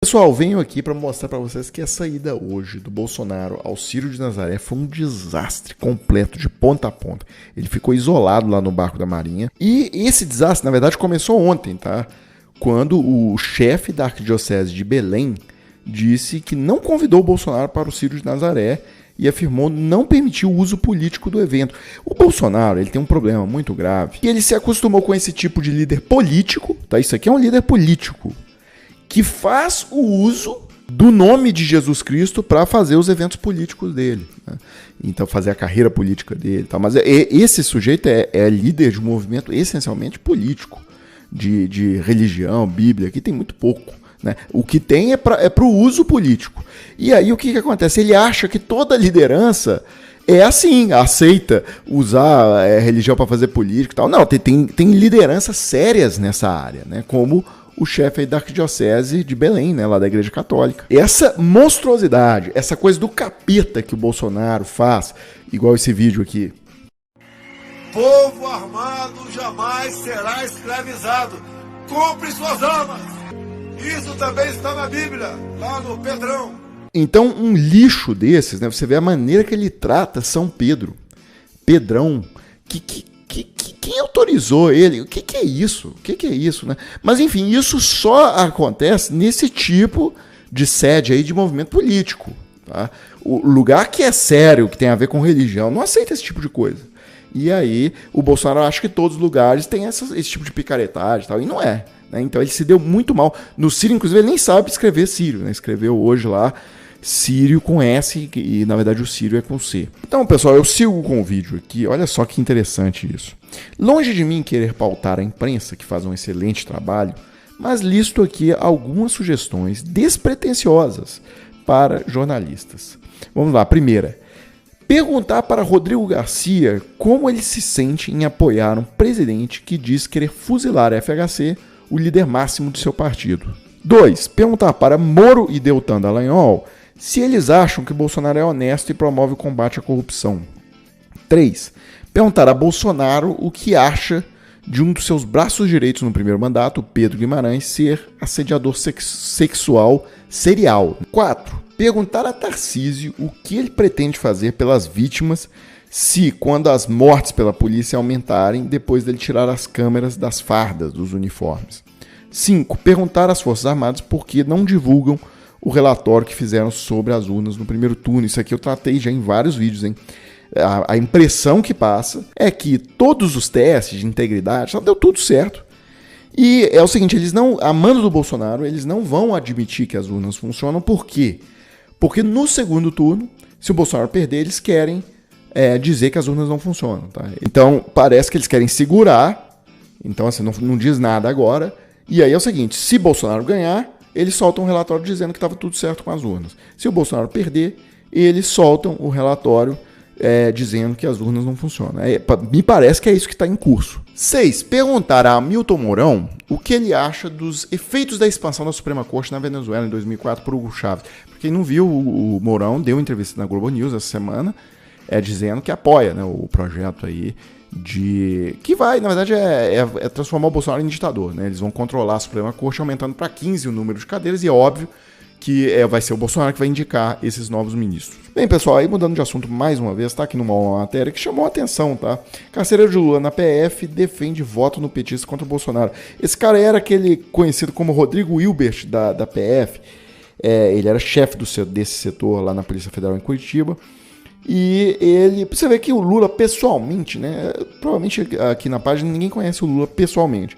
pessoal, venho aqui para mostrar para vocês que a saída hoje do Bolsonaro ao Círio de Nazaré foi um desastre completo, de ponta a ponta. Ele ficou isolado lá no barco da Marinha. E esse desastre, na verdade, começou ontem, tá? Quando o chefe da Arquidiocese de Belém disse que não convidou o Bolsonaro para o Círio de Nazaré e afirmou não permitir o uso político do evento. O Bolsonaro, ele tem um problema muito grave, e ele se acostumou com esse tipo de líder político, tá? Isso aqui é um líder político, que faz o uso do nome de Jesus Cristo para fazer os eventos políticos dele, né? Então fazer a carreira política dele, tá? Mas esse sujeito é líder de um movimento essencialmente político, de religião, Bíblia, aqui tem muito pouco, né? O que tem é para o uso político. E aí o que acontece? Ele acha que toda liderança é assim, aceita usar religião para fazer política e tal. Não, tem lideranças sérias nessa área, né? Como o chefe aí da Arquidiocese de Belém, né, lá da Igreja Católica. Essa monstruosidade, essa coisa do capeta que o Bolsonaro faz, igual esse vídeo aqui. Povo armado jamais será escravizado. Compre suas armas. Isso também está na Bíblia, lá no Pedrão. Então, um lixo desses, né, você vê a maneira que ele trata São Pedro. Pedrão, quem autorizou ele? O que é isso? O que é isso, né? Mas, enfim, isso só acontece nesse tipo de sede aí de movimento político, tá? O lugar que é sério, que tem a ver com religião, não aceita esse tipo de coisa. E aí, o Bolsonaro acha que todos os lugares têm esse tipo de picaretagem e tal, e não é, né? Então, ele se deu muito mal. No Sírio, inclusive, ele nem sabe escrever Sírio, né? Escreveu hoje lá Sírio com S e, na verdade, o Sírio é com C. Então, pessoal, eu sigo com o vídeo aqui. Olha só que interessante isso. Longe de mim querer pautar a imprensa, que faz um excelente trabalho, mas listo aqui algumas sugestões despretensiosas para jornalistas. Vamos lá. Primeira, perguntar para Rodrigo Garcia como ele se sente em apoiar um presidente que diz querer fuzilar a FHC, o líder máximo de seu partido. 2. Perguntar para Moro e Deltan Dallagnol se eles acham que Bolsonaro é honesto e promove o combate à corrupção. 3. Perguntar a Bolsonaro o que acha de um dos seus braços direitos no primeiro mandato, Pedro Guimarães, ser assediador sexual serial. 4. Perguntar a Tarcísio o que ele pretende fazer pelas vítimas se, quando as mortes pela polícia aumentarem, depois dele tirar as câmeras das fardas dos uniformes. 5. Perguntar às Forças Armadas por que não divulgam o relatório que fizeram sobre as urnas no primeiro turno. Isso aqui eu tratei já em vários vídeos, hein? A impressão que passa é que todos os testes de integridade só deu tudo certo. E é o seguinte, eles não, a mando do Bolsonaro, eles não vão admitir que as urnas funcionam. Por quê? Porque no segundo turno, se o Bolsonaro perder, eles querem dizer que as urnas não funcionam, tá? Então, parece que eles querem segurar. Então, assim, não diz nada agora. E aí é o seguinte, se Bolsonaro ganhar, eles soltam um relatório dizendo que estava tudo certo com as urnas. Se o Bolsonaro perder, eles soltam o relatório dizendo que as urnas não funcionam. Me parece que é isso que está em curso. 6. Perguntar a Hamilton Mourão o que ele acha dos efeitos da expansão da Suprema Corte na Venezuela em 2004 por Hugo Chávez. Para quem não viu, o Mourão deu entrevista na Globo News essa semana dizendo que apoia, né, o projeto aí que vai, na verdade, transformar o Bolsonaro em ditador, né? Eles vão controlar a Suprema Corte, aumentando para 15 o número de cadeiras, e é óbvio que vai ser o Bolsonaro que vai indicar esses novos ministros. Bem, pessoal, aí mudando de assunto mais uma vez, tá aqui numa matéria que chamou a atenção, tá? Carcereiro de Lula na PF defende voto no petista contra o Bolsonaro. Esse cara era aquele conhecido como Rodrigo Hilbert da PF, ele era chefe desse setor lá na Polícia Federal em Curitiba. E você vê que o Lula pessoalmente, né? Provavelmente aqui na página ninguém conhece o Lula pessoalmente.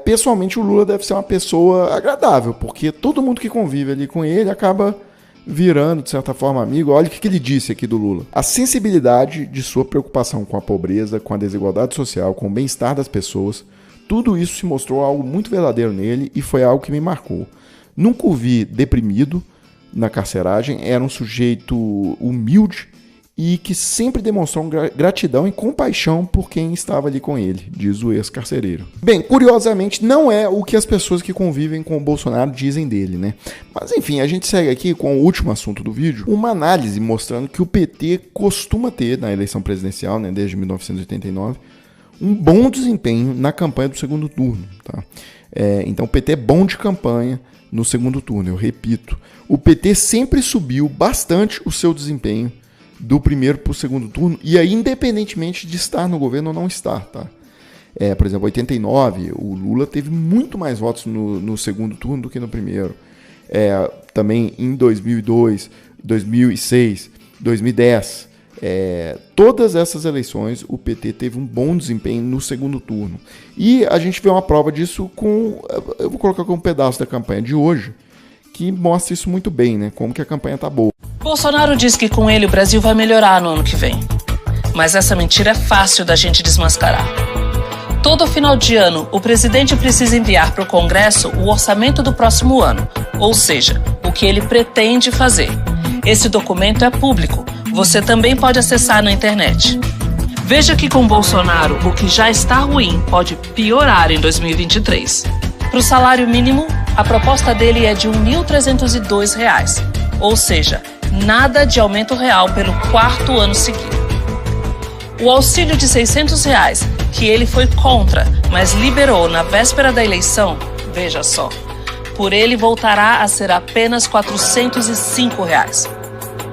Pessoalmente o Lula deve ser uma pessoa agradável, porque todo mundo que convive ali com ele acaba virando, de certa forma, amigo. Olha o que ele disse aqui do Lula. A sensibilidade de sua preocupação com a pobreza, com a desigualdade social, com o bem-estar das pessoas, tudo isso se mostrou algo muito verdadeiro nele e foi algo que me marcou. Nunca o vi deprimido na carceragem, era um sujeito humilde e que sempre demonstrou gratidão e compaixão por quem estava ali com ele, diz o ex-carcereiro. Bem, curiosamente, não é o que as pessoas que convivem com o Bolsonaro dizem dele, né? Mas enfim, a gente segue aqui com o último assunto do vídeo, uma análise mostrando que o PT costuma ter, na eleição presidencial, né, desde 1989, um bom desempenho na campanha do segundo turno, tá? Então o PT é bom de campanha, no segundo turno. Eu repito, o PT sempre subiu bastante o seu desempenho do primeiro para o segundo turno, e aí independentemente de estar no governo ou não estar, tá? Por exemplo, 89, o Lula teve muito mais votos no segundo turno do que no primeiro. Também em 2002, 2006, 2010, todas essas eleições o PT teve um bom desempenho no segundo turno. E a gente vê uma prova disso eu vou colocar com um pedaço da campanha de hoje, que mostra isso muito bem, né? Como que a campanha tá boa. Bolsonaro diz que com ele o Brasil vai melhorar no ano que vem. Mas essa mentira é fácil da gente desmascarar. Todo final de ano, o presidente precisa enviar para o Congresso o orçamento do próximo ano, ou seja, o que ele pretende fazer. Esse documento é público, você também pode acessar na internet. Veja que com Bolsonaro, o que já está ruim pode piorar em 2023. Para o salário mínimo, a proposta dele é de R$ 1.302, ou seja, nada de aumento real pelo 4º ano seguido. O auxílio de R$ 600, que ele foi contra, mas liberou na véspera da eleição, veja só, por ele voltará a ser apenas R$ 405.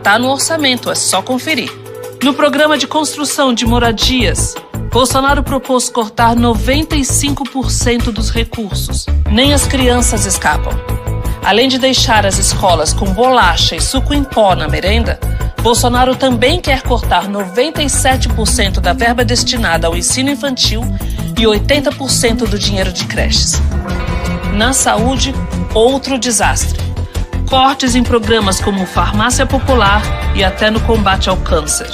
Tá no orçamento, é só conferir. No programa de construção de moradias, Bolsonaro propôs cortar 95% dos recursos. Nem as crianças escapam. Além de deixar as escolas com bolacha e suco em pó na merenda, Bolsonaro também quer cortar 97% da verba destinada ao ensino infantil e 80% do dinheiro de creches. Na saúde, outro desastre. Cortes em programas como Farmácia Popular e até no combate ao câncer.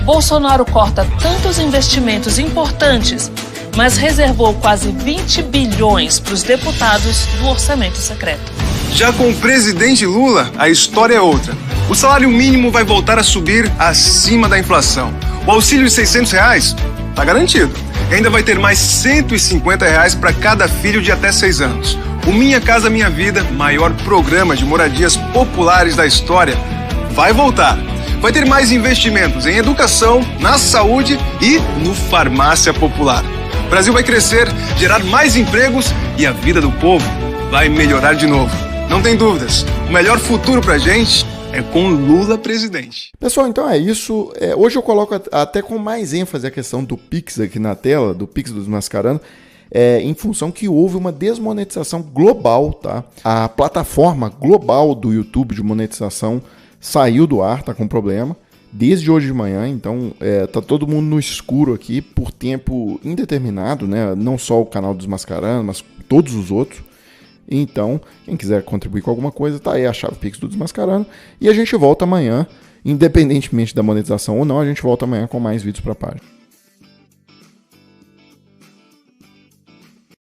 Bolsonaro corta tantos investimentos importantes, mas reservou quase 20 bilhões para os deputados do orçamento secreto. Já com o presidente Lula, a história é outra. O salário mínimo vai voltar a subir acima da inflação. O auxílio de R$ 600 está garantido. E ainda vai ter mais R$ 150 para cada filho de até 6 anos. O Minha Casa Minha Vida, maior programa de moradias populares da história, vai voltar. Vai ter mais investimentos em educação, na saúde e no Farmácia Popular. O Brasil vai crescer, gerar mais empregos e a vida do povo vai melhorar de novo. Não tem dúvidas, o melhor futuro pra gente é com Lula presidente. Pessoal, então é isso. Hoje eu coloco até com mais ênfase a questão do Pix aqui na tela, do Pix do Desmascarando, em função que houve uma desmonetização global, tá? A plataforma global do YouTube de monetização saiu do ar, tá com problema, desde hoje de manhã, então tá todo mundo no escuro aqui por tempo indeterminado, né? Não só o canal Desmascarando, mas todos os outros. Então, quem quiser contribuir com alguma coisa, tá aí a chave Pix do Desmascarando. E a gente volta amanhã, independentemente da monetização ou não, a gente volta amanhã com mais vídeos pra página.